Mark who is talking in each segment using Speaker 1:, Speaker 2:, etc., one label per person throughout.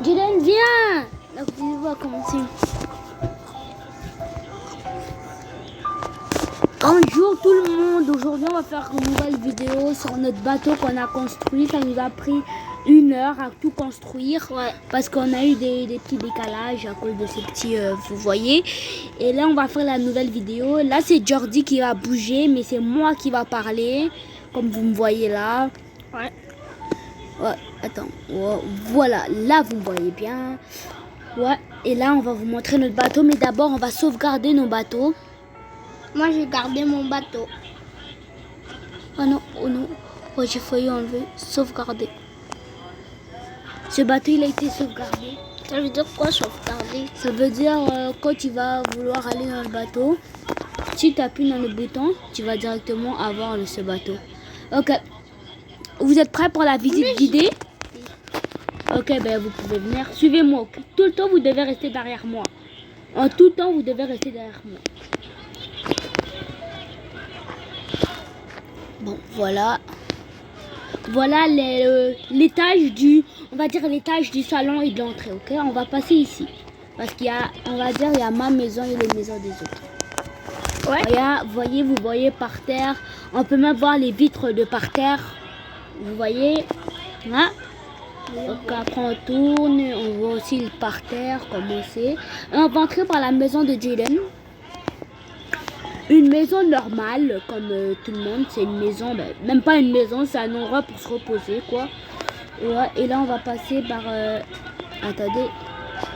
Speaker 1: Dylan, viens. La vidéo va commencer. Bonjour tout le monde. Aujourd'hui, on va faire une nouvelle vidéo sur notre bateau qu'on a construit. Ça nous a pris 1 heure à tout construire. Ouais. Parce qu'on a eu des petits décalages à cause de ces petits, vous voyez. Et là, on va faire la nouvelle vidéo. Là, c'est Jordi qui va bouger, mais c'est moi qui va parler. Comme vous me voyez là. Ouais. Ouais, attends. Ouais, voilà, là, vous me voyez bien. Ouais, et là, on va vous montrer notre bateau. Mais d'abord, on va sauvegarder nos bateaux.
Speaker 2: Moi, j'ai gardé mon bateau.
Speaker 1: Oh non, oh non. Oh, j'ai failli enlever. Sauvegarder. Ce bateau, il a été sauvegardé.
Speaker 2: Ça veut dire quoi, sauvegarder?
Speaker 1: Ça veut dire quand tu vas vouloir aller dans le bateau, si tu appuies dans le bouton, tu vas directement avoir ce bateau. Ok. Vous êtes prêts pour la visite guidée? Ok, ben vous pouvez venir. Suivez-moi. Tout le temps, vous devez rester derrière moi. En tout temps, vous devez rester derrière moi. Bon, voilà. Voilà l'étage du, on va dire l'étage du salon et de l'entrée, ok? On va passer ici. Parce qu'il y a, on va dire, il y a ma maison et les maisons des autres.
Speaker 2: Ouais.
Speaker 1: Regarde, vous voyez par terre. On peut même voir les vitres de par terre. Vous voyez? Hein? Donc après on tourne, on voit aussi le parterre, comment c'est. Et on va entrer par la maison de Jaden. Une maison normale, comme tout le monde. C'est une maison, ben, même pas une maison, c'est un endroit pour se reposer, quoi. Ouais, et là on va passer par... attendez,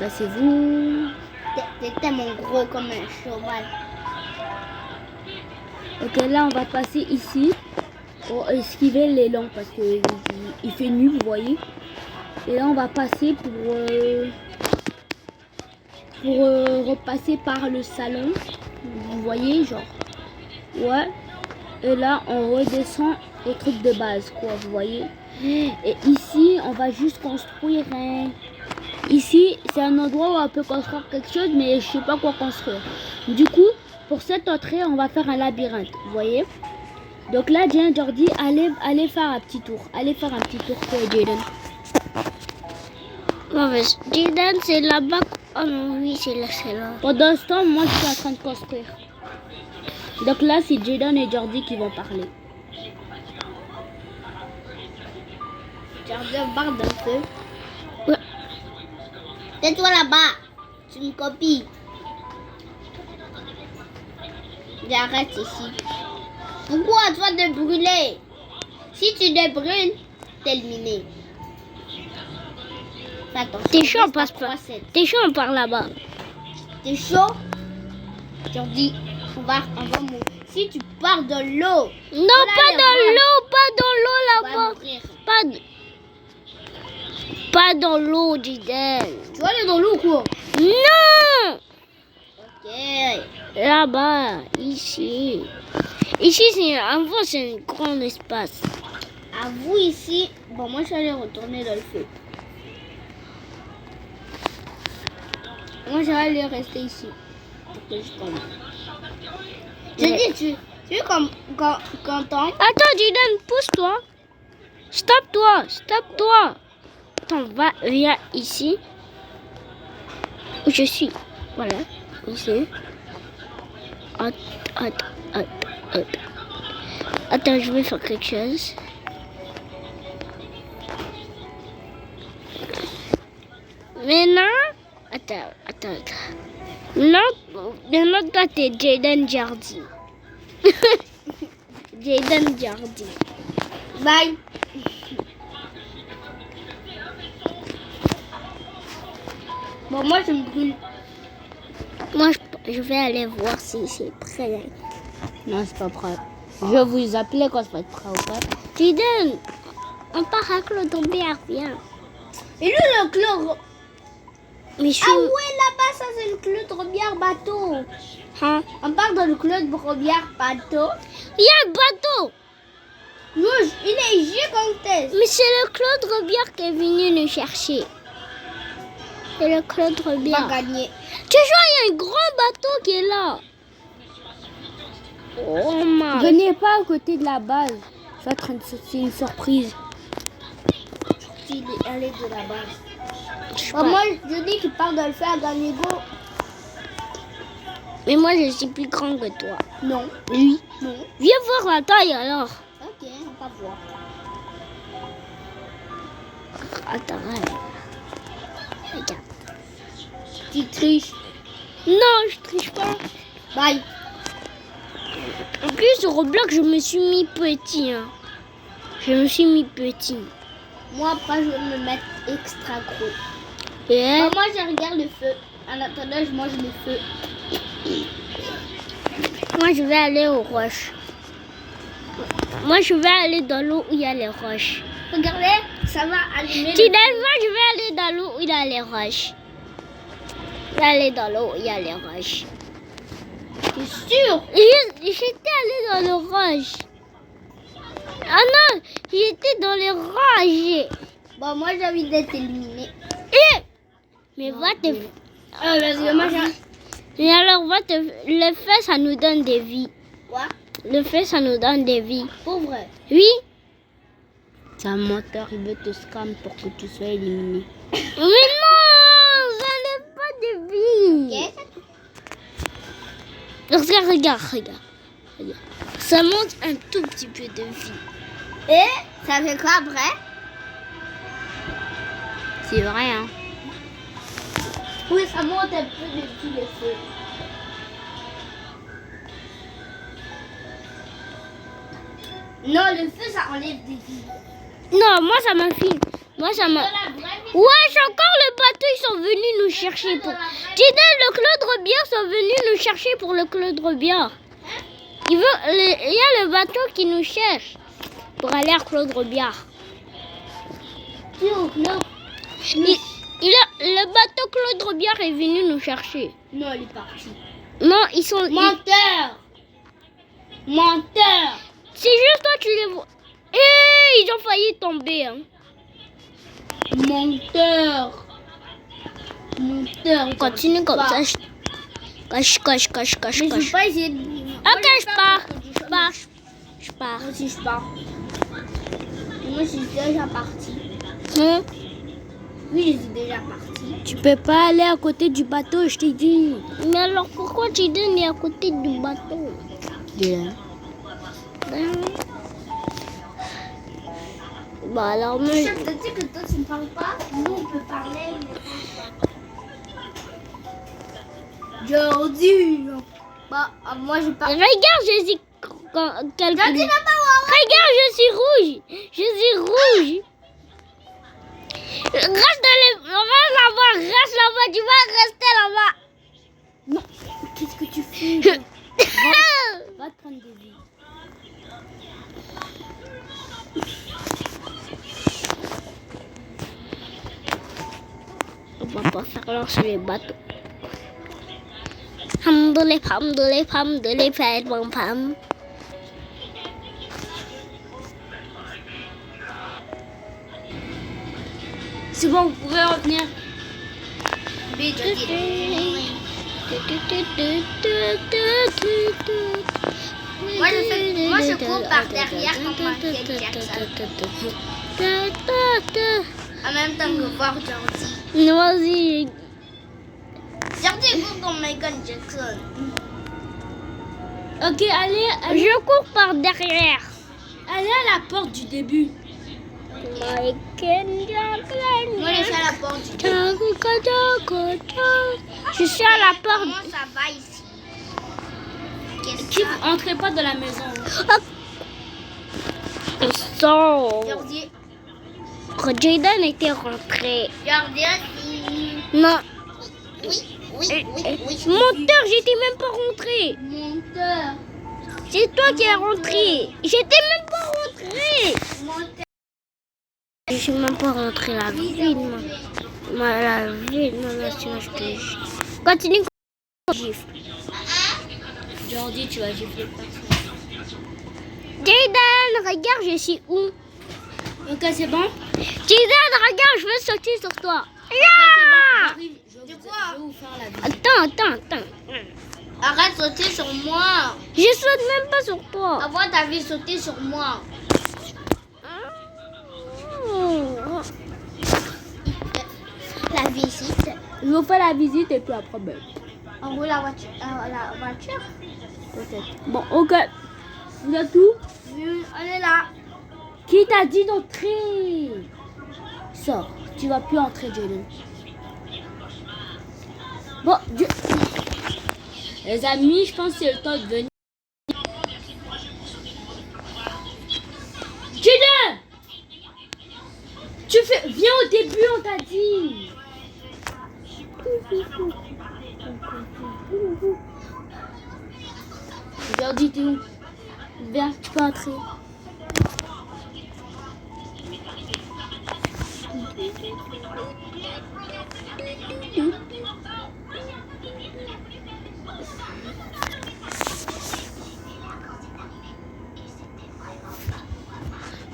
Speaker 1: passez-vous.
Speaker 2: T'es tellement gros comme un cheval.
Speaker 1: Ok, là on va passer ici. Pour esquiver les lampes parce que il fait nuit, vous voyez. Et là on va passer pour repasser par le salon. Vous voyez, genre. Ouais. Et là on redescend au truc de base, quoi, vous voyez. Et ici on va juste construire un... Ici c'est un endroit où on peut construire quelque chose, mais je sais pas quoi construire. Du coup, pour cette entrée on va faire un labyrinthe, vous voyez. Donc là, Jordi, allez faire un petit tour. Allez faire un petit tour pour Jaden.
Speaker 2: Jaden, c'est là-bas. Oh non, oui, c'est là, c'est là.
Speaker 1: Pendant ce temps, moi, je suis en train de construire. Donc là, c'est Jaden et Jordi qui vont parler.
Speaker 2: Jordi, on parle d'un peu.
Speaker 1: Ouais.
Speaker 2: Tais-toi là-bas. Tu me copies. J'arrête ici. Pourquoi toi de brûler? Si tu te brûles, t'es éliminé.
Speaker 1: T'es chaud, on passe pas. T'es chaud, on part là-bas.
Speaker 2: T'es chaud? Jordi, on va mourir. Si tu pars dans l'eau.
Speaker 1: Non, pas dans l'eau, pas dans l'eau là-bas. Pas dans l'eau, Jaden.
Speaker 2: Tu vas aller dans l'eau quoi?
Speaker 1: Non.
Speaker 2: Ok.
Speaker 1: Là-bas, ici. Ici, c'est un grand espace.
Speaker 2: À vous ici. Bon, moi, je vais aller retourner dans le feu. Moi, je vais aller rester ici. Pour que je tombe. Je dis, tu es content?
Speaker 1: Attends, Jaden, pousse-toi. Stop-toi. Attends, viens ici. Où je suis. Voilà, ici. Attends, je vais faire quelque chose. Maintenant, attends. Maintenant, toi, t'es Jaden Jordi. Jaden Jordi.
Speaker 2: Bye. Bon, moi, je me brûle.
Speaker 1: Moi, je vais aller voir si c'est prêt. Non, c'est pas prêt. Je vais vous appeler quand ça va être prêt, ok? Jaden, on part à Claude Robert, viens.
Speaker 2: Et lui, le Claude.
Speaker 1: Mais je suis...
Speaker 2: Ah ouais, là-bas, ça, c'est le Claude Robert bateau.
Speaker 1: Hein?
Speaker 2: On part dans le Claude Robert bateau.
Speaker 1: Il y a un bateau.
Speaker 2: Rouge, il est gigantesque.
Speaker 1: Mais c'est le Claude Robert qui est venu nous chercher. C'est le Claude
Speaker 2: On
Speaker 1: Robert.
Speaker 2: va gagner.
Speaker 1: Tu vois, il y a un grand bateau qui est là. Oh my. Venez pas à côté de la base. C'est une surprise.
Speaker 2: Il est allé de la base. Moi, je dis qu'il parle de le faire dans Lego.
Speaker 1: Mais moi, je suis plus grand que toi.
Speaker 2: Non.
Speaker 1: Oui.
Speaker 2: Non.
Speaker 1: Viens voir la taille alors.
Speaker 2: Ok, on va voir.
Speaker 1: Attends, regarde.
Speaker 2: Tu triches.
Speaker 1: Non, je triche pas.
Speaker 2: Bye.
Speaker 1: En plus, sur Roblox, je me suis mis petit. Hein. Je me suis mis petit.
Speaker 2: Moi, après, je vais me mettre extra gros.
Speaker 1: Et
Speaker 2: Moi, je regarde le feu. En attendant, je mange le feu.
Speaker 1: moi, je vais aller aux roches. Moi, je vais aller dans l'eau où il y a les roches.
Speaker 2: Regardez, ça va allumer le
Speaker 1: Finalement, je vais aller dans l'eau où il y a les roches. Je vais aller dans l'eau où il y a les roches.
Speaker 2: feu. T'es sûr?
Speaker 1: J'étais allée dans les roches. Ah non, j'étais dans les roches.
Speaker 2: Bon, moi, j'ai envie d'être éliminé.
Speaker 1: Mais va te...
Speaker 2: Parce que moi,
Speaker 1: Et alors, le feu, ça nous donne des vies.
Speaker 2: Quoi?
Speaker 1: Le feu, ça nous donne des vies.
Speaker 2: Pour vrai.
Speaker 1: Oui.
Speaker 2: C'est un menteur, il veut te scam pour que tu sois éliminé.
Speaker 1: Mais non, ça n'est pas de vie. Regarde. Ça monte un tout petit peu de vie.
Speaker 2: Et ça fait quoi après?
Speaker 1: C'est vrai, hein.
Speaker 2: Oui, ça monte un peu de tout le feu. Non, le feu, ça enlève des vies.
Speaker 1: Non, moi, ça m'infile. Moi, ça m'a... Ouais, encore le bateau, ils sont venus nous chercher pour... Tidal, le Claude Robillard sont venus nous chercher pour le Claude Robillard. Il y a le bateau qui nous cherche pour aller à Claude Robillard. Le bateau Claude Robillard est venu nous chercher.
Speaker 2: Non, il est parti.
Speaker 1: Non, ils sont...
Speaker 2: Menteur! Menteur!
Speaker 1: C'est juste toi, tu les vois. Et ils ont failli tomber. Hein.
Speaker 2: Menteur! Menteur!
Speaker 1: Continue comme ça. Cache.
Speaker 2: Mais je vais pas essayer de...
Speaker 1: Ok, je pars.
Speaker 2: Moi aussi, je pars. Moi, je suis déjà parti.
Speaker 1: Hein?
Speaker 2: Oui, je suis déjà parti.
Speaker 1: Tu peux pas aller à côté du bateau, je t'ai dit. Mais alors pourquoi tu es à côté du bateau? Bah alors,
Speaker 2: Je te dis que toi, tu ne parles pas. Nous, on peut parler. Jordi. Bah, moi, je parle.
Speaker 1: regarde, je suis...
Speaker 2: Jordi n'a pas voir.
Speaker 1: Regarde, je suis rouge. Reste là-bas, tu vas rester là-bas.
Speaker 2: Non, qu'est-ce que tu fais? Va te prendre des vies.
Speaker 1: On va pas faire lancer les bateaux. Hamdoulé, pam.
Speaker 2: C'est bon, vous pouvez revenir. Moi, je cours par derrière comme Michael Jackson. En même temps que voir Jordi.
Speaker 1: Moi aussi.
Speaker 2: Jordi court comme Michael Jackson. Ok, allez.
Speaker 1: Je cours par derrière.
Speaker 2: Allez à la porte du début.
Speaker 1: Michael Jackson.
Speaker 2: Moi, je suis à la porte du début.
Speaker 1: Je suis à la porte.
Speaker 2: Comment ça va ici? Entrez pas dans la maison. Jordi.
Speaker 1: Jaden était rentré.
Speaker 2: Jordi aussi.
Speaker 1: Non.
Speaker 2: Oui.
Speaker 1: Menteur, j'étais même pas rentré.
Speaker 2: Menteur.
Speaker 1: C'est toi qui es rentré. J'étais même pas rentré.
Speaker 2: Menteur.
Speaker 1: Je suis même pas rentré la ville, moi. La ville, non, sinon je te gifle. Continue. Gifle.
Speaker 2: Jordi, tu vas gifler personne.
Speaker 1: Jaden, regarde, je suis où?
Speaker 2: Ok, c'est bon.
Speaker 1: Jaden, regarde, je veux sauter sur toi.
Speaker 2: J'arrive. Je vais vous faire la vie.
Speaker 1: Attends.
Speaker 2: Arrête de sauter sur moi.
Speaker 1: Je saute même pas sur toi.
Speaker 2: Avant, t'avais sauté sur moi.
Speaker 1: Je vous fais la visite et puis après, ben,
Speaker 2: On roule la voiture. La voiture.
Speaker 1: peut-être. Bon, ok. Vous êtes où?
Speaker 2: On est là.
Speaker 1: Qui t'a dit d'entrer? Sors. Tu vas plus entrer, Jalen. Bon, les amis, je pense que c'est le temps de venir. Jalen! Viens au début, on t'a dit. Jordi, t'es où? Viens, tu peux entrer.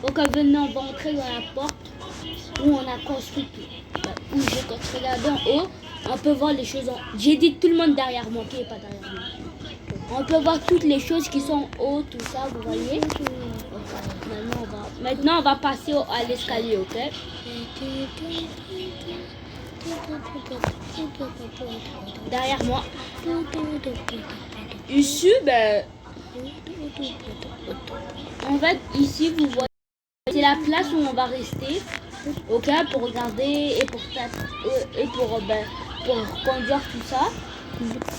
Speaker 1: Donc maintenant, on va entrer dans la porte où on a construit tout. Où j'ai construit là-dedans en haut. On peut voir les choses en... J'ai dit tout le monde derrière moi, qui n'est pas derrière moi. On peut voir toutes les choses qui sont en haut, tout ça, vous voyez. Maintenant, on va passer à l'escalier, ok? Derrière moi. Ici, ben... En fait, ici, vous voyez, c'est la place où on va rester, ok, pour regarder et pour conduire tout ça.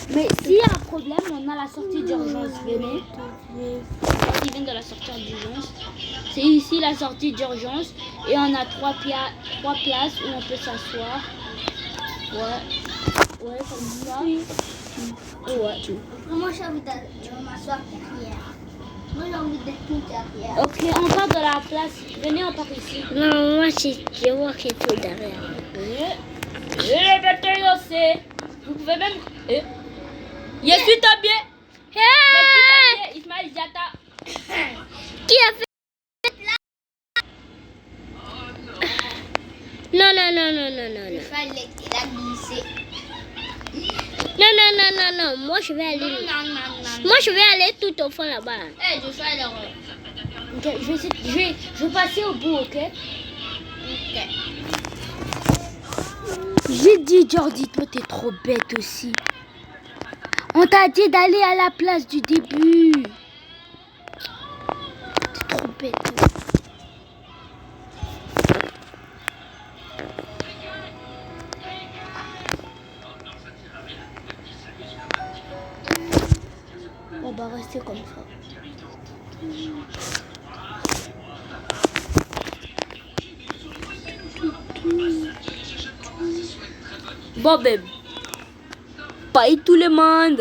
Speaker 1: Mais s'il y a un problème, on a la sortie d'urgence. Venez. Ils viennent de la sortie d'urgence. C'est ici la sortie d'urgence et on a trois places où on peut s'asseoir. Ouais, comme ça. Ouais.
Speaker 2: Moi, j'ai envie de m'asseoir derrière. Moi, j'ai envie d'être tout derrière.
Speaker 1: Ok, on part de la place. Venez, on part ici.
Speaker 2: Non, moi, je vois qu'il est tout derrière.
Speaker 1: Vous pouvez même... Je suis tombé. Ismaël Diata.
Speaker 2: Qui a fait là? Non. Il a glissé. Non. Moi, je vais aller. Non. Moi, je vais aller tout au fond là-bas. Je vais aller.
Speaker 1: Ok, je vais passer au bout, ok? J'ai dit, Jordi, toi, t'es trop bête aussi. On t'a dit d'aller à la place du début. T'es trop bête. On va rester comme ça. Bon, ben, bye tout le monde.